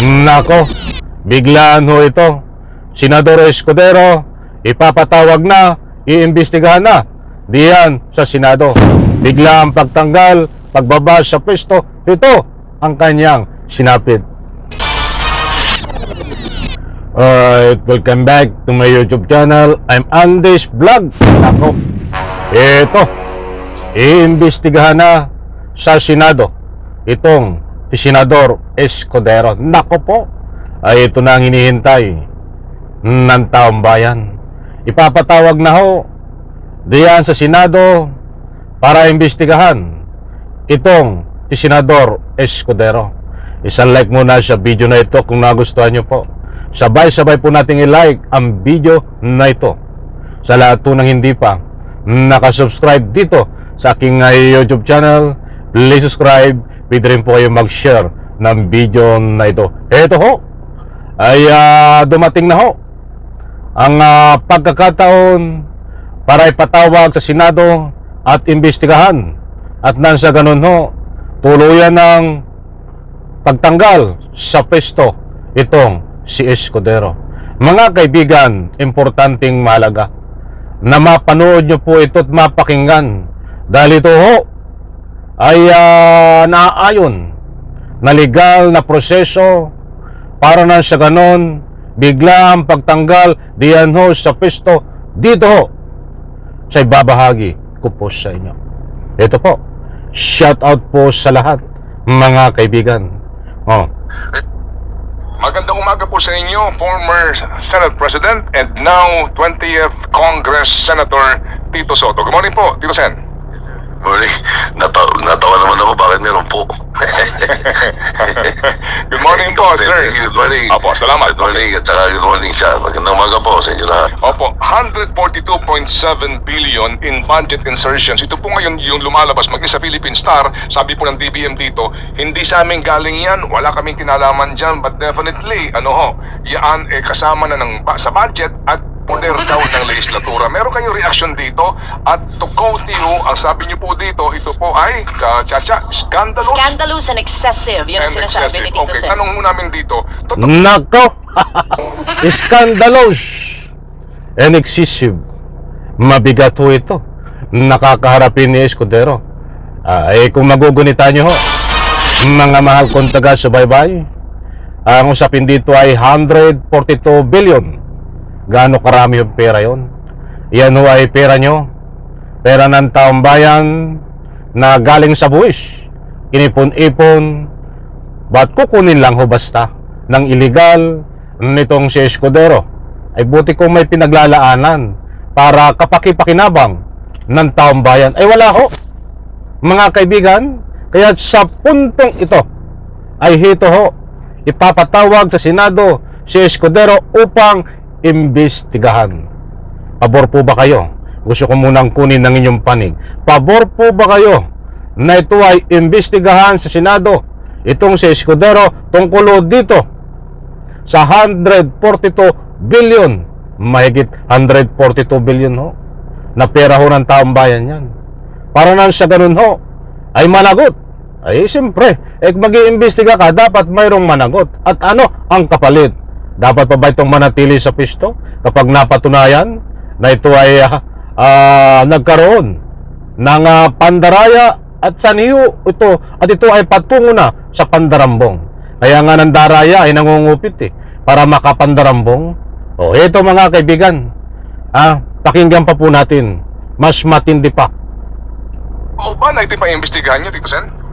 Nako, biglaan ho ito. Senador Escudero, ipapatawag na, iimbestigahan na diyan sa Senado. Bigla ang pagtanggal, pagbaba sa pwesto, ito ang kanyang sinapit. Alright, welcome back to my YouTube channel. I'm Andes Vlog. Nako, ito, iimbestigahan na sa Senado itong si Senador Escudero. Nako po, ay ito na ang hinihintay ng taong bayan. Ipapatawag na ho diyan sa Senado para imbestigahan itong si Senador Escudero. Isang like muna sa video na ito kung nagustuhan nyo po. Sabay-sabay po nating i-like ang video na ito. Sa lahat po ng hindi pa nakasubscribe dito sa aking YouTube channel, please subscribe. Pwede rin po kayo mag-share ng video na ito. Ito ho ay dumating na ho ang pagkakataon para ipatawag sa Senado at imbestigahan, at nang sa ganun ho, tuluyan ng pagtanggal sa pwesto itong si Escudero. Mga kaibigan, importanteng mahalaga na mapanood nyo po ito at mapakinggan, dahil ito ho ay naaayon na legal na proseso para nang sa ganun bigla ang pagtanggal diyan ho sa pwesto dito ho sa ibabahagi ko po sa inyo. Ito po, shout out po sa lahat mga kaibigan. Magandang umaga po sa inyo, former Senate President and now 20th Congress Senator Tito Soto. Good morning po, Tito Sen. Morning. Natawa naman ako, bakit meron po? Good morning po, sir. Good morning. Opo, salamat. Good morning at saka good morning siya. Magandang umaga po sa inyo lahat. Opo, 142.7 billion in budget insertions. Ito po ngayon yung lumalabas maging sa Philippine Star. Sabi po ng DBM dito, hindi sa amin galing yan. Wala kaming kinalaman dyan. But definitely, yan kasama na sa budget at poder daw ng legislatura. Meron kayong reaction dito? At to quote you, ang sabi niyo po dito, ito po ay scandalous. Scandalous and excessive. Yan ang sinasabi ni Tito Okay, Sen. ano? tanong mo namin dito. Nako, scandalous and excessive. Mabigat ho ito. Nakakaharapin ni Escudero. Kung magugunitan nyo ho, mga mahal kong taga-subaybay, ang usapin dito ay 142 billion. Gaano karami yung pera yon? Yan ho ay pera nyo, pera ng taong bayan na galing sa buwis, inipon-ipon. Ba't kukunin lang ho basta ng illegal nitong si Escudero? Ay buti kung may pinaglalaanan para kapakipakinabang ng taong bayan. Ay wala ho, mga kaibigan. Kaya sa puntong ito ay hito ho, ipapatawag sa Senado si Escudero upang imbestigahan. Pabor po ba kayo? Gusto ko munang kunin ng inyong panig. Pabor po ba kayo na ito ay imbestigahan sa Senado itong si Escudero tungkol dito sa 142 billion, mahigit 142 billion ho, na pera ho ng taong bayan yan? Para nang sa ganun ho ay managot. Ay siyempre, mag-iimbestiga ka, dapat mayroong managot. At ano ang kapalit? Dapat pa ba itong manatili sa pisto kapag napatunayan na ito ay nagkaroon ng pandaraya at sanhiyo ito, at ito ay patungo na sa pandarambong? Kaya nga ng daraya ay nangungupit para makapandarambong. Ito mga kaibigan, pakinggan pa po natin, mas matindi pa. O ba na ito pa imbestigahan nyo, Tito Sen?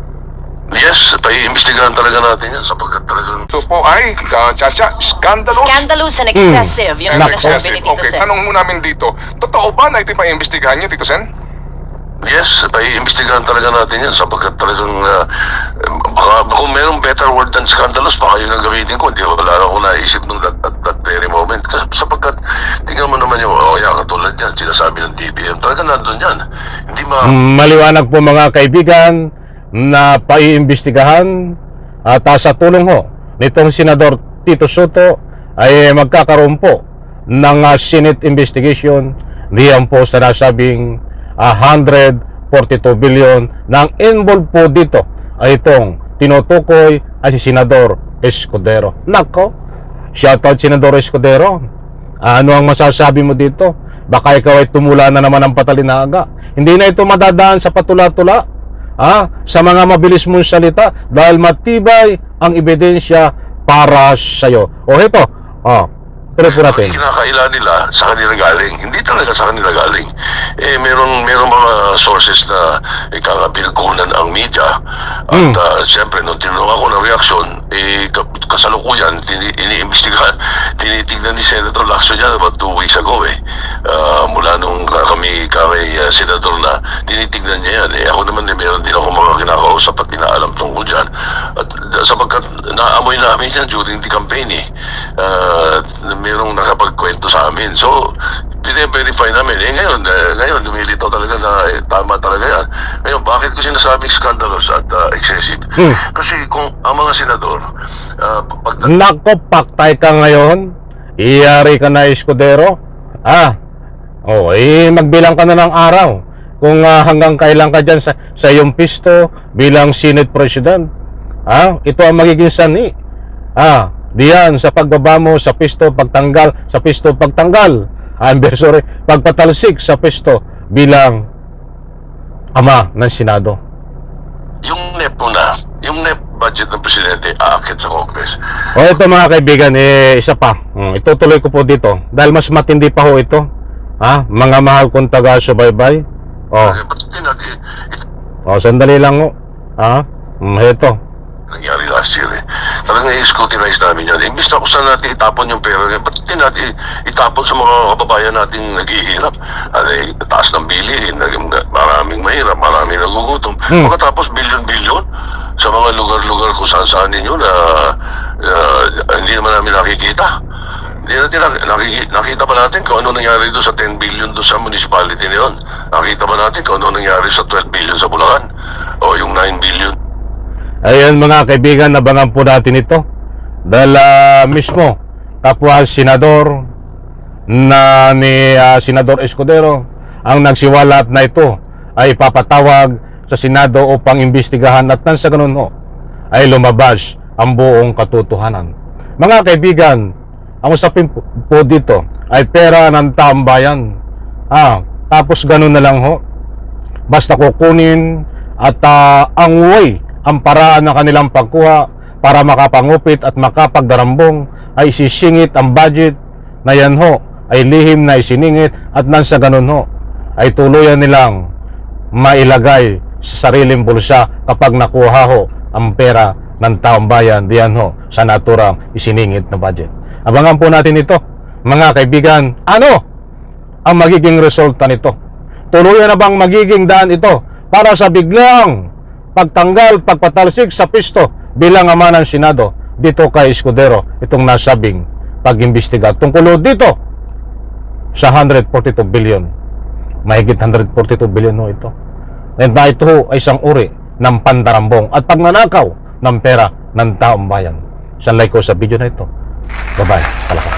Yes, paiimbestigahan talaga natin yan sapagkat talagang... Ito po ay scandalous. Scandalous and excessive. Yan ang sinasabi ni Tito Okay, Sen. tanong mo namin dito, totoo ba na ito pa imbestigahan nyo, Tito Sen? Yes, paiimbestigahan talaga natin yan sapagkat talagang... baka kung mayroong better word than scandalous, baka yun ang gamitin ko. Hindi wala ako naisip nung that very moment. Sapagkat, tingnan mo naman yung katulad yan, sinasabi ng DBM. Talaga nandun yan. Hindi Maliwanag po mga kaibigan na paiimbestigahan, at sa tulong ho nitong Senador Tito Soto ay magkakaroon po ng Senate investigation diyan po sa nasabing 142 billion. Nang involved po dito ay itong tinutukoy ay si Senador Escudero. Nako, shoutout Senador Escudero. Ano ang masasabi mo dito? Baka ikaw ay tumula na naman ng patalinaga. Hindi na ito madadaan sa patula-tula, sa mga mabilis mong salita, dahil matibay ang ebidensya para sa'yo. O ito, tuloy po natin. Ang kinakaila nila sa kanila galing. Hindi talaga sa kanila galing. Meron mga sources na pinagkunan ang media. At siyempre, nung tinanong ako ng reaksyon, kasalukuyan, iniimbestigahan, tinitignan ni Senator Lacson yan about 2 weeks ago mula nung kami Senator na tinitignan niya yan. Ako naman meron din ako mga kinakausap at inaalam tungkol dyan. At sapagkat naamoy namin yan during the campaign merong nakapagkwento sa amin. So, pine-verify namin. Ngayon, lumilitaw talaga na tama talaga yan. Ngayon, bakit ko sinasabing scandalous at excessive? Kasi kung ang mga senador, Nako, paktay ka ngayon. Iyari ka na, Escudero. Magbilang ka na ng araw. Kung hanggang kailan ka dyan sa iyong pisto bilang Senate President. Ito ang magiging sani. Diyan sa pagbaba mo sa pisto, pagtanggal sa pisto, pagtanggal. Pagpatalsik sa pisto bilang ama ng Senado. yung NEP budget ng Presidente aakit sa Congress. Ito mga kaibigan, isa pa. Itutuloy ko po dito. Dahil mas matindi pa ho ito. Mga mahal kong taga-subaybay. Sandali lang ho. Ito. Nangyari last year Talagang i-scrutinize namin yan. Imbis na kung saan natin itapon yung pera, ba't hindi natin itapon sa mga kababayan nating naghihirap? Taas ng bilihin, maraming mahirap, maraming nagugutom. Pagkatapos bilyon-bilyon sa mga lugar-lugar kung saan-saan ninyo na hindi naman namin nakikita. Hindi natin nakita pa natin kung ano nangyari doon sa 10 billion doon sa municipality na yun. Nakita pa natin kung ano nangyari sa 12 billion sa Bulacan o yung 9 billion. Ayan mga kaibigan, nabangan po natin ito dahil mismo kapwa senador na ni Senador Escudero ang nagsiwalat na ito ay papatawag sa Senado upang imbestigahan at nang sa ganun ay lumabas ang buong katotohanan. Mga kaibigan, ang usapin po dito ay pera ng taong bayan. Tapos ganun na lang basta kukunin at ang way, ang paraan ng kanilang pagkuha para makapangupit at makapagdarambong ay isisingit ang budget na yan ay lihim na isiningit at nang sa ganun ay tuluyan nilang mailagay sa sariling bulsa kapag nakuha ang pera ng taong bayan diyan sa naturang isiningit na budget. Abangan po natin ito mga kaibigan. Ano ang magiging resulta nito? Tuluyan na bang magiging daan ito para sa biglang pagtanggal, pagpatalsik sa pisto bilang ama ng Senado dito kay Escudero, itong nasabing pag-imbestiga tungkol dito sa 142 billion. Mahigit 142 billion ito. And ito ay isang uri ng pandarambong at pagnanakaw ng pera ng taong bayan. Sanlay ko sa video na ito. Bye-bye. Palaka.